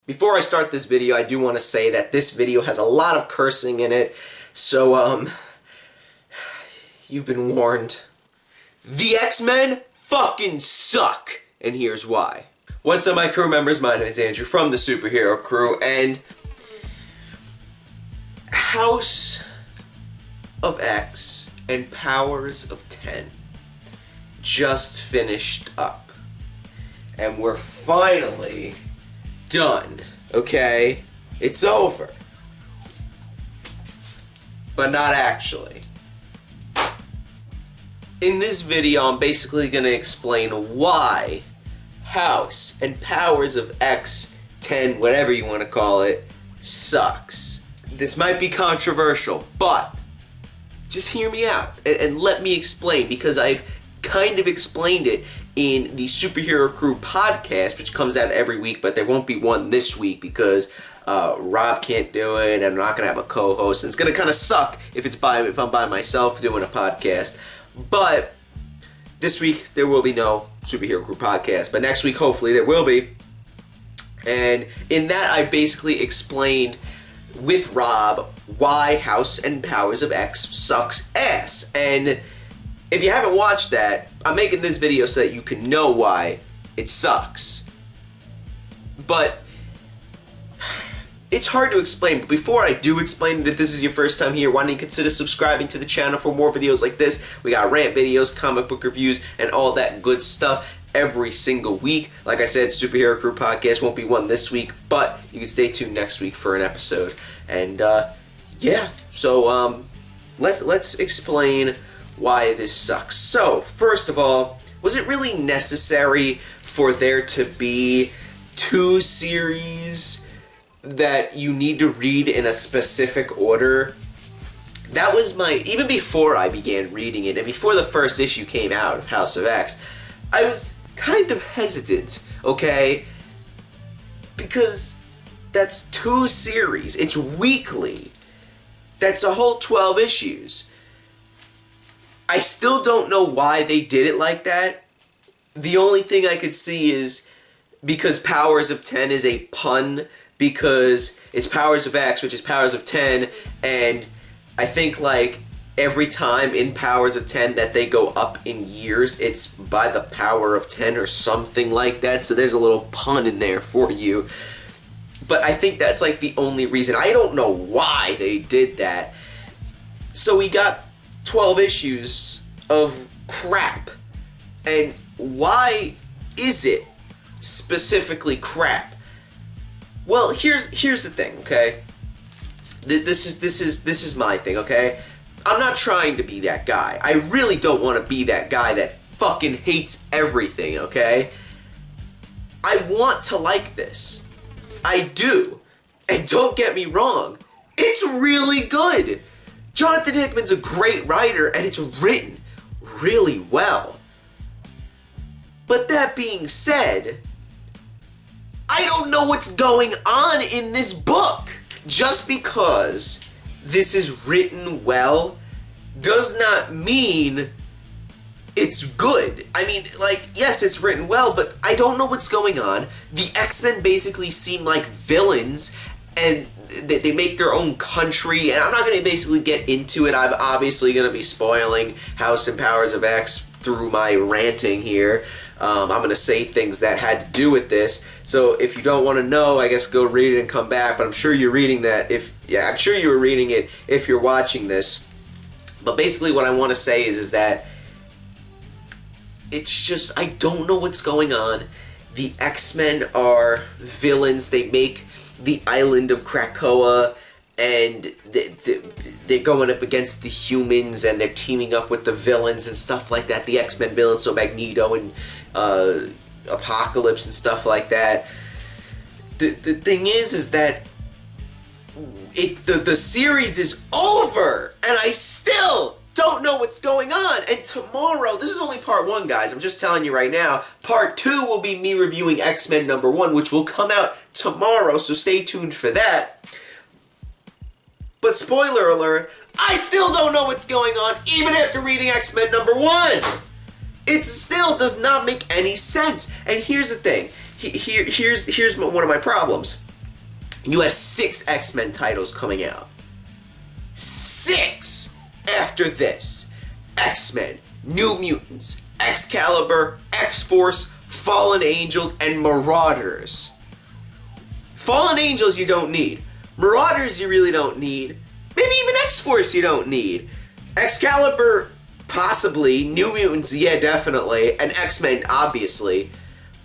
Before I start this video, I do want to say that this video has a lot of cursing in it, so, you've been warned. The X-Men fucking suck, and here's why. What's up, my crew members? My name is Andrew from the SuperHeroCrew, and House of X and Powers of 10 just finished up, and we're finally done, okay? It's over. But not actually. In this video, I'm basically going to explain why House and Powers of X 10, whatever you want to call it, sucks. This might be controversial, but just hear me out and let me explain, because I've kind of explained it in the SuperHeroCrew podcast, which comes out every week, but there won't be one this week because Rob can't do it, and I'm not gonna have a co-host, and it's gonna kind of suck if I'm by myself doing a podcast. But this week there will be no SuperHeroCrew podcast, but next week hopefully there will be. And in that, I basically explained with Rob why House and Powers of X sucks ass. And if you haven't watched that, I'm making this video so that you can know why it sucks. But it's hard to explain. But before I do explain it, if this is your first time here, why don't you consider subscribing to the channel for more videos like this? We got rant videos, comic book reviews, and all that good stuff every single week. Like I said, SuperHeroCrew podcast won't be one this week, but you can stay tuned next week for an episode. And yeah, so let's explain why this sucks. So, first of all, was it really necessary for there to be 2 series that you need to read in a specific order? That was even before I began reading it, and before the first issue came out of House of X, I was kind of hesitant, okay? Because that's 2 series. It's weekly. That's a whole 12 issues. I still don't know why they did it like that. The only thing I could see is because Powers of 10 is a pun, because it's Powers of X, which is Powers of 10, and I think like every time in Powers of 10 that they go up in years, it's by the power of 10 or something like that, so there's a little pun in there for you. But I think that's like the only reason. I don't know why they did that. So we got 12 issues of crap. And why is it specifically crap? Well, here's the thing, okay? This is my thing, okay? I'm not trying to be that guy. I really don't want to be that guy that fucking hates everything, okay? I want to like this. I do. And don't get me wrong, it's really good. Jonathan Hickman's a great writer, and it's written really well. But that being said, I don't know what's going on in this book. Just because this is written well does not mean it's good. I mean, like, yes, it's written well, but I don't know what's going on. The X-Men basically seem like villains, and they make their own country, and I'm not going to basically get into it. I'm obviously going to be spoiling House and Powers of X through my ranting here. I'm going to say things that had to do with this. So if you don't want to know, I guess go read it and come back. But I'm sure you're reading that I'm sure you were reading it if you're watching this. But basically what I want to say is that it's just, I don't know what's going on. The X-Men are villains. They make the island of Krakoa, and they're going up against the humans, and they're teaming up with the villains and stuff like that. The X-Men villains, so Magneto and Apocalypse and stuff like that. The thing is that the series is over, and I still don't know what's going on. And tomorrow, this is only part 1, guys. I'm just telling you right now. Part 2 will be me reviewing X-Men #1, which will come out tomorrow, so stay tuned for that. But spoiler alert, I still don't know what's going on, even after reading X-Men #1. It still does not make any sense. And here's the thing. Here's one of my problems. You have 6 X-Men titles coming out. 6 after this. X-Men, New Mutants, Excalibur, X-Force, Fallen Angels, and Marauders. Fallen Angels you don't need. Marauders you really don't need. Maybe even X-Force you don't need. Excalibur, possibly. New Mutants, yeah, definitely. And X-Men, obviously.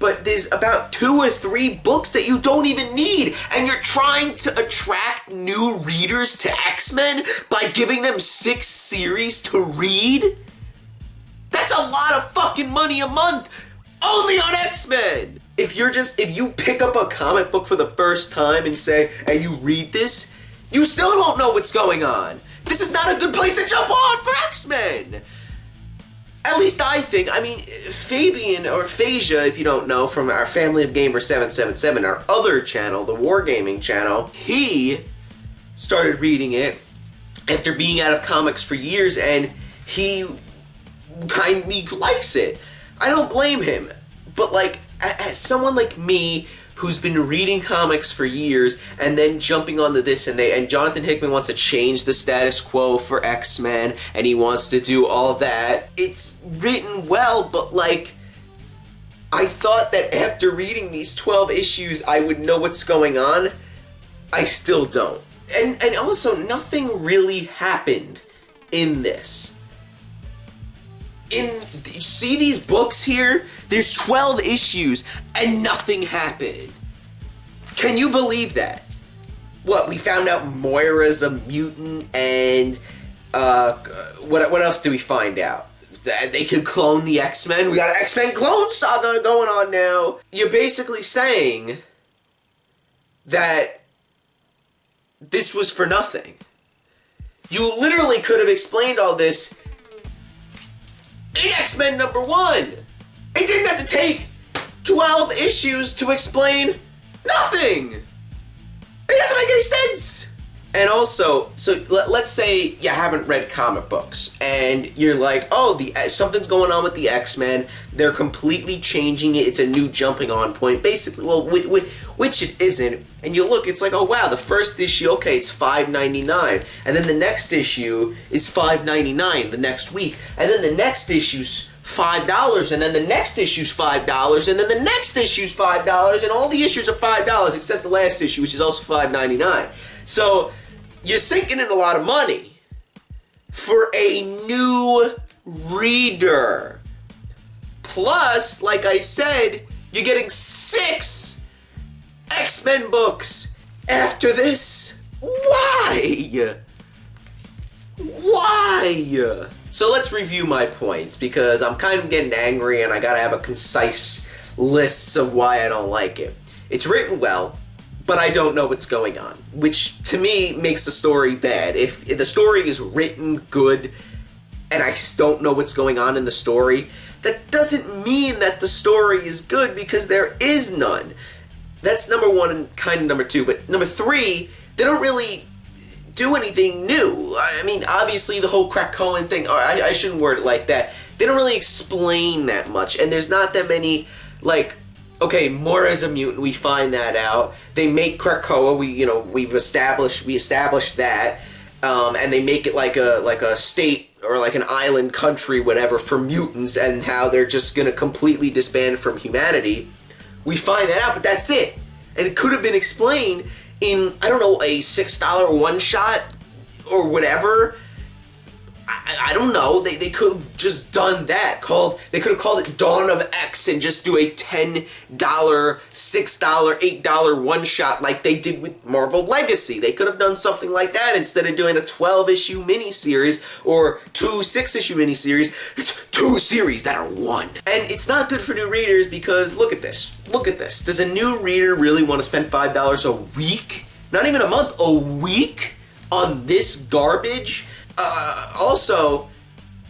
But there's about 2 or 3 books that you don't even need. And you're trying to attract new readers to X-Men by giving them 6 series to read? That's a lot of fucking money a month. Only on X-Men. If you pick up a comic book for the first time and you read this, you still don't know what's going on. This is not a good place to jump on for X-Men. At least I think. I mean, Fabian, or Phasia, if you don't know, from our Family of Gamer 777, our other channel, the Wargaming channel, he started reading it after being out of comics for years, and he likes it. I don't blame him. But, like, as someone like me who's been reading comics for years and then jumping onto this, and Jonathan Hickman wants to change the status quo for X-Men, and he wants to do all that. It's written well, but like, I thought that after reading these 12 issues I would know what's going on. I still don't. And also, nothing really happened in this. See these books here? There's 12 issues and nothing happened. Can you believe that? What, we found out Moira's a mutant, and what else do we find out? That they could clone the X-Men? We got an X-Men clone saga going on now. You're basically saying that this was for nothing. You literally could have explained all this in X-Men #1. It didn't have to take 12 issues to explain nothing. It doesn't make any sense. And also, so let's say you haven't read comic books, and you're like, oh, something's going on with the X-Men. They're completely changing it. It's a new jumping on point, basically. Well, which it isn't. And you look, it's like, oh wow, the first issue, okay, it's $5.99, and then the next issue is $5.99 the next week, and then the next issue's $5, and then the next issue's $5, and then the next issue's $5, and all the issues are $5 except the last issue, which is also $5.99. So you're sinking in a lot of money for a new reader. Plus, like I said, you're getting 6 X-Men books after this. Why? Why? So let's review my points, because I'm kind of getting angry and I gotta have a concise list of why I don't like it. It's written well, but I don't know what's going on, which to me makes the story bad. If the story is written good and I don't know what's going on in the story, that doesn't mean that the story is good, because there is none. That's #1 and kind of #2, but #3, they don't really do anything new. I mean, obviously the whole Krakoan thing, or I shouldn't word it like that. They don't really explain that much, and there's not that many, like, okay, Moira's a mutant, we find that out. They make Krakoa, we established that, and they make it like a state or like an island country, whatever, for mutants, and how they're just gonna completely disband from humanity. We find that out, but that's it. And it could have been explained in, I don't know, a $6 one-shot or whatever. I don't know. They could have just done that. They could have called it Dawn of X and just do a $10, $6, $8 one-shot like they did with Marvel Legacy. They could have done something like that instead of doing a 12-issue miniseries or 2 6-issue miniseries. It's 2 series that are 1. And it's not good for new readers, because look at this. Look at this. Does a new reader really want to spend $5 a week? Not even a month, a week on this garbage? Also,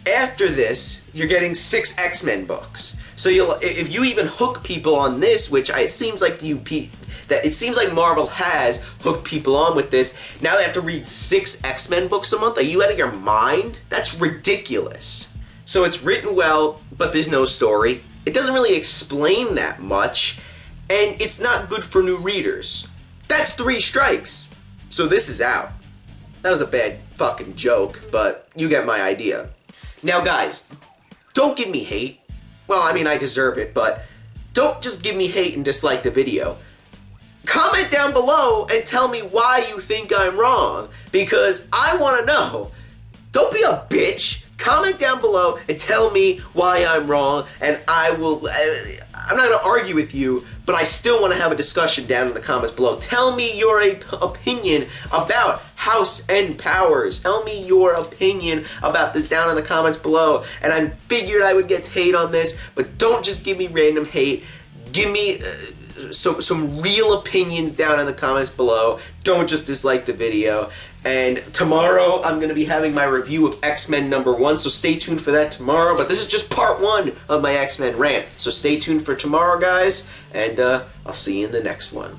after this, you're getting 6 X-Men books. So if you even hook people on this, which it seems like Marvel has hooked people on with this, now they have to read 6 X-Men books a month. Are you out of your mind? That's ridiculous. So it's written well, but there's no story. It doesn't really explain that much, and it's not good for new readers. That's 3 strikes. So this is out. That was a bad fucking joke, but you get my idea. Now guys, don't give me hate. Well, I mean, I deserve it, but don't just give me hate and dislike the video. Comment down below and tell me why you think I'm wrong, because I want to know. Don't be a bitch. Comment down below and tell me why I'm wrong, and I'm not going to argue with you, but I still want to have a discussion down in the comments below. Tell me your opinion about House and Powers. Tell me your opinion about this down in the comments below. And I figured I would get hate on this, but don't just give me random hate. Give me some real opinions down in the comments below. Don't just dislike the video. And tomorrow I'm going to be having my review of X-Men #1, so stay tuned for that tomorrow. But this is just part 1 of my X-Men rant. So stay tuned for tomorrow, guys, and I'll see you in the next one.